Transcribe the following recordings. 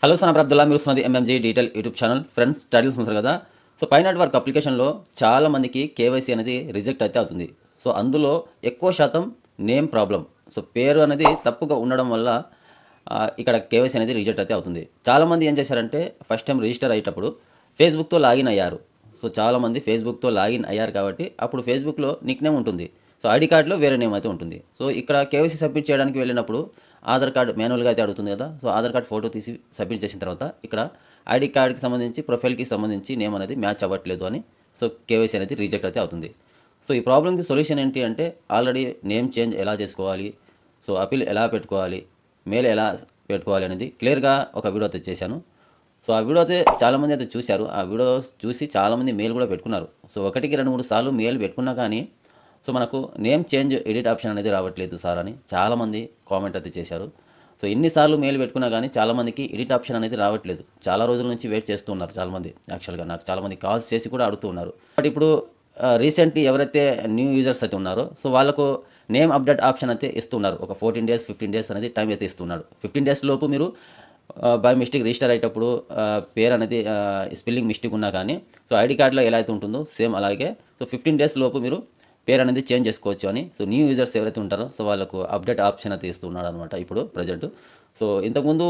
Hello sun Abdullah, మీరు వస్తున్నది MMG detail YouTube channel. Friends, titles చూస్తారు కదా. సో పై నెట్వర్క్ అప్లికేషన్లో చాలా మందికి కేవైసీ అనేది రిజెక్ట్ అయితే అవుతుంది. సో అందులో ఎక్కువ శాతం నేమ్ ప్రాబ్లం. సో పేరు అనేది తప్పుగా ఉండడం వల్ల ఇక్కడ కేవైసీ అనేది రిజెక్ట్ అయితే అవుతుంది. చాలామంది ఏం చేశారంటే ఫస్ట్ టైం రిజిస్టర్ అయ్యేటప్పుడు ఫేస్బుక్తో లాగిన్ అయ్యారు. సో చాలామంది ఫేస్బుక్తో లాగిన్ అయ్యారు కాబట్టి అప్పుడు ఫేస్బుక్లో నిక్ నేమ్ ఉంటుంది. సో ఐడి కార్డులో వేరే నేమ్ అయితే ఉంటుంది. సో ఇక్కడ కేవైసీ సబ్మిట్ చేయడానికి వెళ్ళినప్పుడు ఆధార్ కార్డు మాన్యువల్గా అయితే అడుగుతుంది కదా. సో ఆధార్ కార్డు ఫోటో తీసి సబ్మిట్ చేసిన తర్వాత ఇక్కడ ఐడి కార్డుకి సంబంధించి ప్రొఫైల్కి సంబంధించి నేమ్ అనేది మ్యాచ్ అవ్వట్లేదు అని సో కేవైసీ అనేది రిజెక్ట్ అయితే అవుతుంది. సో ఈ ప్రాబ్లమ్కి సొల్యూషన్ ఏంటి అంటే ఆల్రెడీ నేమ్ చేంజ్ ఎలా చేసుకోవాలి, సో అపీల్ ఎలా పెట్టుకోవాలి, మెయిల్ ఎలా పెట్టుకోవాలి అనేది క్లియర్గా ఒక వీడియో అయితే చేశాను. సో ఆ వీడియో అయితే చాలామంది అయితే చూశారు. ఆ వీడియో చూసి చాలామంది మెయిల్ కూడా పెట్టుకున్నారు. సో ఒకటికి 2-3 సార్లు మెయిల్ పెట్టుకున్నా కానీ సో మనకు నేమ్ చేంజ్ ఎడిట్ ఆప్షన్ అనేది రావట్లేదు సార్ అని చాలామంది కామెంట్ అయితే చేశారు. సో ఎన్నిసార్లు మెయిల్ పెట్టుకున్నా కానీ చాలామందికి ఎడిట్ ఆప్షన్ అనేది రావట్లేదు. చాలా రోజుల నుంచి వెయిట్ చేస్తూ ఉన్నారు చాలామంది. యాక్చువల్గా నాకు చాలామంది కాల్స్ చేసి కూడా అడుగుతూ ఉన్నారు. బట్ ఇప్పుడు రీసెంట్లీ ఎవరైతే న్యూ యూజర్స్ అయితే ఉన్నారో సో వాళ్ళకు నేమ్ అప్డేట్ ఆప్షన్ అయితే ఇస్తున్నారు. ఒక 14 days 15 days అనేది టైం అయితే ఇస్తున్నాడు. 15 days లోపు మీరు బై మిస్టేక్ రిజిస్టర్ అయ్యేటప్పుడు పేరు అనేది స్పెల్లింగ్ మిస్టేక్ ఉన్నా కానీ సో ఐడి కార్డులో ఎలా అయితే ఉంటుందో సేమ్ అలాగే సో 15 days లోపు మీరు పేరు అనేది చేంజ్ చేసుకోవచ్చు అని సో న్యూ యూజర్స్ ఎవరైతే ఉంటారో సో వాళ్ళకు అప్డేట్ ఆప్షన్ అయితే ఇస్తున్నాడు అనమాట ఇప్పుడు ప్రజెంట్. సో ఇంతకుముందు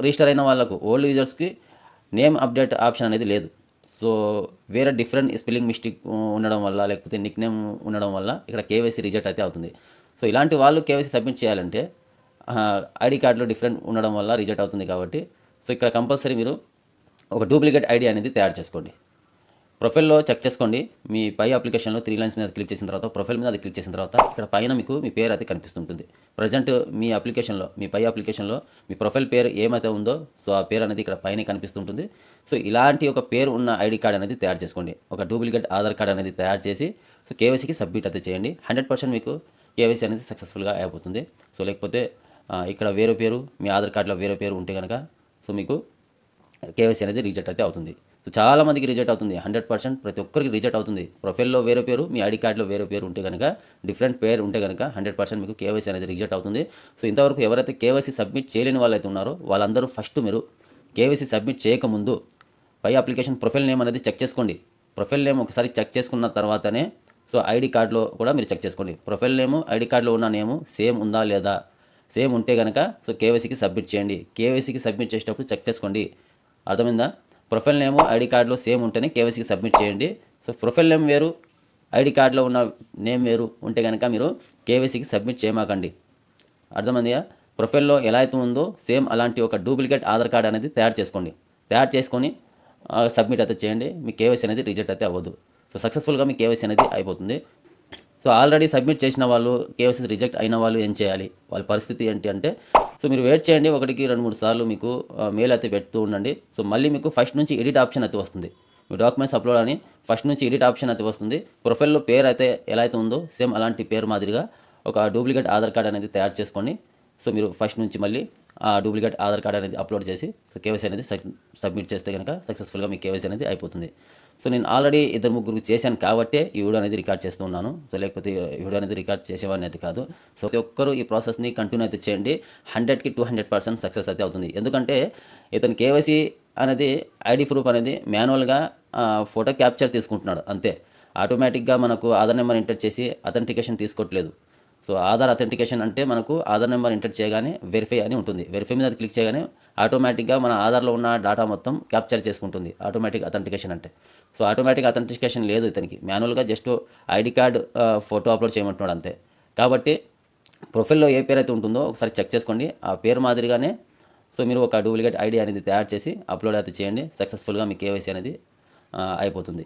రిజిస్టర్ అయిన వాళ్ళకు ఓల్డ్ యూజర్స్కి నేమ్ అప్డేట్ ఆప్షన్ అనేది లేదు. సో వేరే డిఫరెంట్ స్పెల్లింగ్ మిస్టేక్ ఉండడం వల్ల లేకపోతే నిక్ నేమ్ ఉండడం వల్ల ఇక్కడ కేవైసీ రిజెక్ట్ అయితే అవుతుంది. సో ఇలాంటి వాళ్ళు కేవైసీ సబ్మిట్ చేయాలంటే ఐడి కార్డులో డిఫరెంట్ ఉండడం వల్ల రిజెక్ట్ అవుతుంది కాబట్టి సో ఇక్కడ కంపల్సరీ మీరు ఒక డూప్లికేట్ ఐడి అనేది తయారు చేసుకోండి. ప్రొఫైల్లో చెక్ చేసుకోండి. మీ పై అప్లికేషన్లో 3 lines మీద క్లిక్ చేసిన తర్వాత ప్రొఫైల్ మీద అది క్లిక్ చేసిన తర్వాత ఇక్కడ పైన మీకు మీ పేరు అయితే కనిపిస్తుంటుంది. ప్రజెంట్ మీ అప్లికేషన్లో మీ పై అప్లికేషన్లో మీ ప్రొఫైల్ పేరు ఏమైతే ఉందో సో ఆ పేరు అనేది ఇక్కడ పైన కనిపిస్తుంటుంది. సో ఇలాంటి ఒక పేరు ఉన్న ఐడి కార్డ్ అనేది తయారు చేసుకోండి. ఒక డూప్లికేట్ ఆధార్ కార్డ్ అనేది తయారు చేసి సో కేవైసీకి సబ్మిట్ అయితే చేయండి. 100% మీకు కేవైసీ అనేది సక్సెస్ఫుల్గా అయిపోతుంది. సో లేకపోతే ఇక్కడ వేరే పేరు మీ ఆధార్ కార్డులో వేరే పేరు ఉంటే కనుక సో మీకు కేవైసీ అనేది రిజెక్ట్ అయితే అవుతుంది. సో చాలామందికి రిజెక్ట్ అవుతుంది. 100% ప్రతి ఒక్కరికి రిజెక్ట్ అవుతుంది. ప్రొఫైల్లో వేరే పేరు మీ ఐడి కార్డులో వేరే పేరు ఉంటే కనుక డిఫరెంట్ పేరు ఉంటే కనుక 100% మీకు కేవైసీ అనేది రిజెక్ట్ అవుతుంది. సో ఇంతవరకు ఎవరైతే కేవైసీ సబ్మిట్ చేయలేని వాళ్ళైతే ఉన్నారో వాళ్ళందరూ ఫస్ట్ మీరు కేవైసీ సబ్మిట్ చేయకముందు పై అప్లికేషన్ ప్రొఫైల్ నేమ్ అనేది చెక్ చేసుకోండి. ప్రొఫైల్ నేమ్ ఒకసారి చెక్ చేసుకున్న తర్వాతనే సో ఐడి కార్డులో కూడా మీరు చెక్ చేసుకోండి. ప్రొఫైల్ నేము ఐడి కార్డులో ఉన్న నేము సేమ్ ఉందా లేదా, సేమ్ ఉంటే కనుక సో కేవైసీకి సబ్మిట్ చేయండి. కేవైసీకి సబ్మిట్ చేసేటప్పుడు చెక్ చేసుకోండి. అర్థమైందా? ప్రొఫైల్ నేము ఐడి కార్డులో సేమ్ ఉంటేనే కేవైసీకి సబ్మిట్ చేయండి. సో ప్రొఫైల్ నేమ్ వేరు ఐడి కార్డులో ఉన్న నేమ్ వేరు ఉంటే కనుక మీరు కేవైసీకి సబ్మిట్ చేయమాకండి. అర్థమైందా? ప్రొఫైల్లో ఎలా అయితే ఉందో సేమ్ అలాంటి ఒక డూప్లికేట్ ఆధార్ కార్డ్ అనేది తయారు చేసుకోండి. తయారు చేసుకొని సబ్మిట్ అయితే చేయండి. మీ కేవైసీ అనేది రిజెక్ట్ అయితే అవ్వదు. సో సక్సెస్ఫుల్గా మీ కేవైసీ అనేది అయిపోతుంది. సో ఆల్రెడీ సబ్మిట్ చేసిన వాళ్ళు కేవైసీ రిజెక్ట్ అయిన వాళ్ళు ఏం చేయాలి, వాళ్ళ పరిస్థితి ఏంటి అంటే సో మీరు వెయిట్ చేయండి. ఒకటికి 2-3 సార్లు మీకు మెయిల్ అయితే పెడుతూ ఉండండి. సో మళ్ళీ మీకు ఫస్ట్ నుంచి ఎడిట్ ఆప్షన్ అయితే వస్తుంది. మీ డాక్యుమెంట్స్ అప్లోడ్ అని ఫస్ట్ నుంచి ఎడిట్ ఆప్షన్ అయితే వస్తుంది. ప్రొఫైల్లో పేరు అయితే ఎలా అయితే ఉందో సేమ్ అలాంటి పేరు మాదిరిగా ఒక డూప్లికేట్ ఆధార్ కార్డ్ అనేది తయారు చేసుకోండి. సో మీరు ఫస్ట్ నుంచి మళ్ళీ ఆ డూప్లికేట్ ఆధార్ కార్డ్ అనేది అప్లోడ్ చేసి సో కేవైసీ అనేది సబ్మిట్ చేస్తే కనుక సక్సెస్ఫుల్గా మీ కేవైసీ అనేది అయిపోతుంది. సో నేను ఆల్రెడీ 2-3 చేశాను కాబట్టే ఈ వీడియో అనేది రికార్డ్ చేస్తూ ఉన్నాను. సో లేకపోతే ఈ వీడియో అనేది రికార్డ్ చేసేవాడిని అయితే కాదు. సో ప్రతి ఒక్కరు ఈ ప్రాసెస్ని కంటిన్యూ అయితే చేయండి. 100కి 200% సక్సెస్ అయితే అవుతుంది. ఎందుకంటే ఇతను కేవైసీ అనేది ఐడి ప్రూఫ్ అనేది మాన్యువల్గా ఫోటో క్యాప్చర్ తీసుకుంటున్నాడు అంతే. ఆటోమేటిక్గా మనకు ఆధార్ నెంబర్ ఎంటర్ చేసి అథెంటికేషన్ తీసుకోవట్లేదు. సో ఆధార్ అథెంటికేషన్ అంటే మనకు ఆధార్ నెంబర్ ఎంటర్ చేయగానే వెరిఫై అని ఉంటుంది. వెరిఫై మీద క్లిక్ చేయగానే ఆటోమేటిక్గా మన ఆధార్లో ఉన్న డేటా మొత్తం క్యాప్చర్ చేసుకుంటుంది ఆటోమేటిక్ అథెంటికేషన్ అంటే. సో ఆటోమేటిక్ అథెంటికేషన్ లేదు ఇతనికి. మాన్యువల్గా just ID card photo upload చేయమంటున్నాడు అంతే. కాబట్టి ప్రొఫైల్లో ఏ పేరు అయితే ఉంటుందో ఒకసారి చెక్ చేసుకోండి. ఆ పేరు మాదిరిగానే సో మీరు ఒక డూప్లికేట్ ఐడి అనేది తయారు చేసి అప్లోడ్ అయితే చేయండి. సక్సెస్ఫుల్గా మీ కేవైసీ అనేది అయిపోతుంది.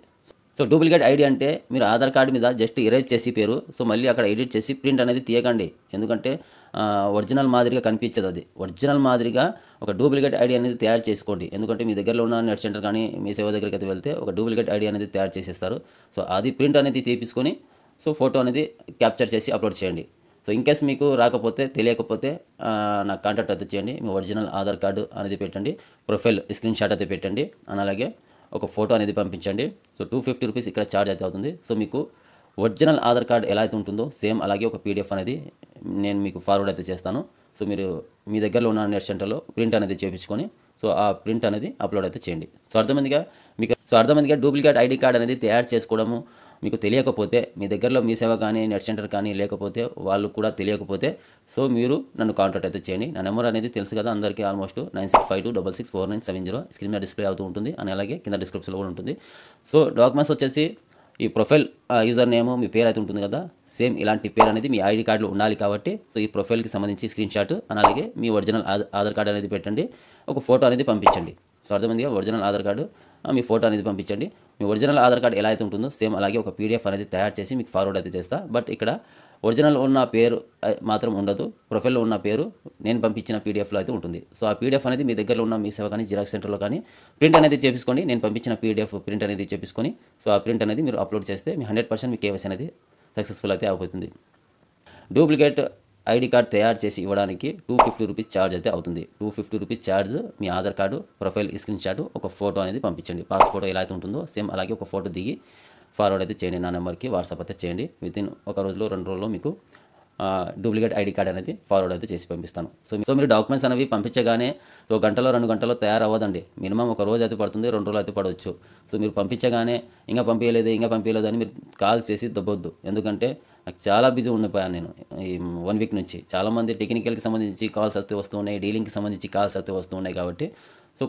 సో డూప్లికేట్ ఐడి అంటే మీరు ఆధార్ కార్డు మీద జస్ట్ ఎరేజ్ చేసి పేరు సో మళ్ళీ అక్కడ ఎడిట్ చేసి ప్రింట్ అనేది తీయకండి. ఎందుకంటే ఒరిజినల్ మాదిరిగా కనిపించదు. అది ఒరిజినల్ మాదిరిగా ఒక డూప్లికేట్ ఐడి అనేది తయారు చేసుకోండి. ఎందుకంటే మీ దగ్గరలో ఉన్న నెట్ సెంటర్ కానీ మీ సేవ దగ్గరికి అయితే వెళ్తే ఒక డూప్లికేట్ ఐడి అనేది తయారు చేసేస్తారు. సో అది ప్రింట్ అనేది తీపించుకొని సో ఫోటో అనేది క్యాప్చర్ చేసి అప్లోడ్ చేయండి. సో ఇన్కేస్ మీకు రాకపోతే తెలియకపోతే నాకు కాంటాక్ట్ అయితే చేయండి. మీ ఒరిజినల్ ఆధార్ కార్డు అనేది పెట్టండి, ప్రొఫైల్ స్క్రీన్ షాట్ అయితే పెట్టండి, అని అలాగే ఒక ఫోటో అనేది పంపించండి. సో 250 రూపీస్ ఇక్కడ ఛార్జ్ అయితే అవుతుంది. సో మీకు ఒరిజినల్ ఆధార్ కార్డ్ ఎలా అయితే ఉంటుందో సేమ్ అలాగే ఒక పీడిఎఫ్ అనేది నేను మీకు ఫార్వర్డ్ అయితే చేస్తాను. సో మీరు మీ దగ్గరలో ఉన్న నెట్ సెంటర్లో ప్రింట్ అనేది చేయించుకొని సో ఆ ప్రింట్ అనేది అప్లోడ్ అయితే చేయండి. సో అర్థమైందిగా డూప్లికేట్ ఐడి కార్డ్ అనేది తయారు చేసుకోవడము మీకు తెలియకపోతే, మీ దగ్గరలో మీ సేవ కానీ నెట్ సెంటర్ కానీ లేకపోతే, వాళ్ళు కూడా తెలియకపోతే, సో మీరు నన్ను కాంటాక్ట్ అయితే చేయండి. నా నెంబర్ అనేది తెలుసు కదా అందరికీ, ఆల్మోస్ట్ 9652664970 స్క్రీన్ మీద డిస్ప్లే అవుతూ ఉంటుంది, అని అలాగే కింద డిస్క్రిప్షన్లో కూడా ఉంటుంది. సో డాక్యుమెంట్స్ వచ్చేసి ఈ ప్రొఫైల్ యూజర్ నేమ్ మీ పేరు అయితే ఉంటుంది కదా, సేమ్ ఇలాంటి పేరు అనేది మీ ఐడి కార్డులో ఉండాలి కాబట్టి, సో ఈ ప్రొఫైల్కి సంబంధించి స్క్రీన్ షాట్ అని అలాగే మీ ఒరిజినల్ ఆధార్ కార్డు అనేది పెట్టండి, ఒక ఫోటో అనేది పంపించండి. సో అర్థమైందిగా, ఒరిజినల్ ఆధార్ కార్డు మీ ఫోటో అనేది పంపించండి. మీ ఒరిజినల్ ఆధార్ కార్డు ఎలా అయితే ఉంటుందో సేమ్ అలాగే ఒక పీడిఎఫ్ అనేది తయారు చేసి మీకు ఫార్వర్డ్ అయితే చేస్తా. బట్ ఇక్కడ ఒరిజినల్ ఉన్న పేరు మాత్రం ఉండదు, ప్రొఫైల్లో ఉన్న పేరు నేను పంపించిన పీడిఎఫ్లో అయితే ఉంటుంది. సో ఆ పీడిఎఫ్ అనేది మీ దగ్గరలో ఉన్న మీ సేవ కానీ జిరాక్స్ సెంటర్లో కానీ ప్రింట్ అనేది చేపించుకోండి. నేను పంపించిన పీడిఎఫ్ ప్రింట్ అనేది చేపించుకొని, సో ఆ ప్రింట్ అనేది మీరు అప్లోడ్ చేస్తే మీ 100% మీ కేవైసీ అనేది సక్సెస్ఫుల్ అయితే అయిపోతుంది. డూప్లికేట్ ఐడి కార్డ్ తయారు చేసి ఇవ్వడానికి 250 రూపీస్ ఛార్జ్ అయితే అవుతుంది. 250 రూపీస్ ఛార్జ్. మీ Aadhaar card profile screen shot, ఒక ఫోటో అనేది పంపించండి. పాస్ ఫోటో ఎలా అయితే ఉంటుందో సేమ్ అలాగే ఒక ఫోటో దిగి ఫార్వర్డ్ అయితే చేయండి. నా నెంబర్కి వాట్సాప్ అయితే చేయండి. వితిన్ ఒక రోజులో 2 రోజుల్లో మీకు డూప్లికేట్ ఐడి కార్డ్ అనేది ఫార్వర్డ్ అయితే చేసి పంపిస్తాను. సో మీరు డాక్యుమెంట్స్ అనేవి పంపించగానే సో గంటలో 2 గంటల్లో తయారవ్వదండి. మినిమం ఒక రోజు అయితే పడుతుంది, 2 రోజులు అయితే పడవచ్చు. సో మీరు పంపించగానే ఇంకా పంపించలేదు అని మీరు కాల్స్ చేసి దొబ్బొద్దు. ఎందుకంటే నాకు చాలా బిజీ ఉండిపోయాను నేను ఈ 1 వీక్ నుంచి. చాలామంది టెక్నికల్కి సంబంధించి కాల్స్ అయితే వస్తూ ఉన్నాయి, డీలింగ్కి సంబంధించి కాల్స్ అయితే వస్తూ ఉన్నాయి కాబట్టి సో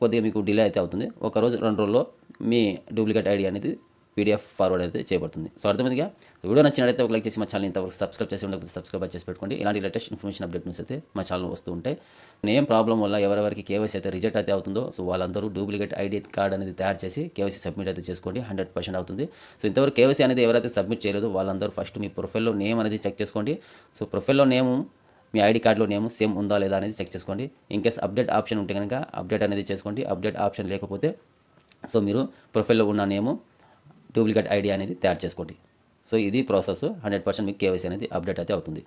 కొద్దిగా మీకు డిలే అయితే అవుతుంది. ఒక రోజు 2 రోజుల్లో మీ డూప్లికేట్ ఐడి అనేది పీడిఎఫ్ ఫార్వర్డ్ అయితే చేయబడుతుంది. సో అర్థమైందిగా, వీడియో నచ్చినట్లయితే ఒక లైక్ చేసి మా ఛానల్ ఇంతవరకు సబ్స్క్రైబ్ చేసి ఉండకపోతే సబ్స్క్రైబ్ చేసి పెట్టుకోండి. ఇలాంటి లేటెస్ట్ ఇన్ఫర్మేషన్ అప్డేట్ న్యూస్ అయితే మా ఛానల్ వస్తూ ఉంటాయి. నేమ్ ప్రాబ్లం వల్ల ఎవరెవరికి కేవైసీ అయితే రిజెక్ట్ అయితే అవుతుందో సో వాళ్ళందరూ డూప్లికేట్ ఐడి కార్డ్ అనేది తయారు చేసి కేవైసీ సబ్మిట్ అయితే చేసుకోండి, 100% అవుతుంది. సో ఇంతవరకు కేవైసీ అనేది ఎవరైతే సబ్మిట్ చేయలేదో వాళ్ళందరూ ఫస్ట్ మీ ప్రొఫైల్లో నేమ్ అనేది చెక్ చేసుకోండి. సో ప్రొఫైల్లో నేము మీ ఐడి కార్డులో నేమ్ సేమ్ ఉందా లేదా అనేది చెక్ చేసుకోండి. ఇన్కేస్ అప్డేట్ ఆప్షన్ ఉంటే కనుక అప్డేట్ అనేది చేసుకోండి. అప్డేట్ ఆప్షన్ లేకపోతే సో మీరు ప్రొఫైల్లో ఉన్న నేము డూప్లికేట్ ఐడి అనేది తయారు చేసుకోండి. సో ఇది ప్రాసెస్, 100% మీకు కేవైసీ అనేది అప్డేట్ అయితే అవుతుంది.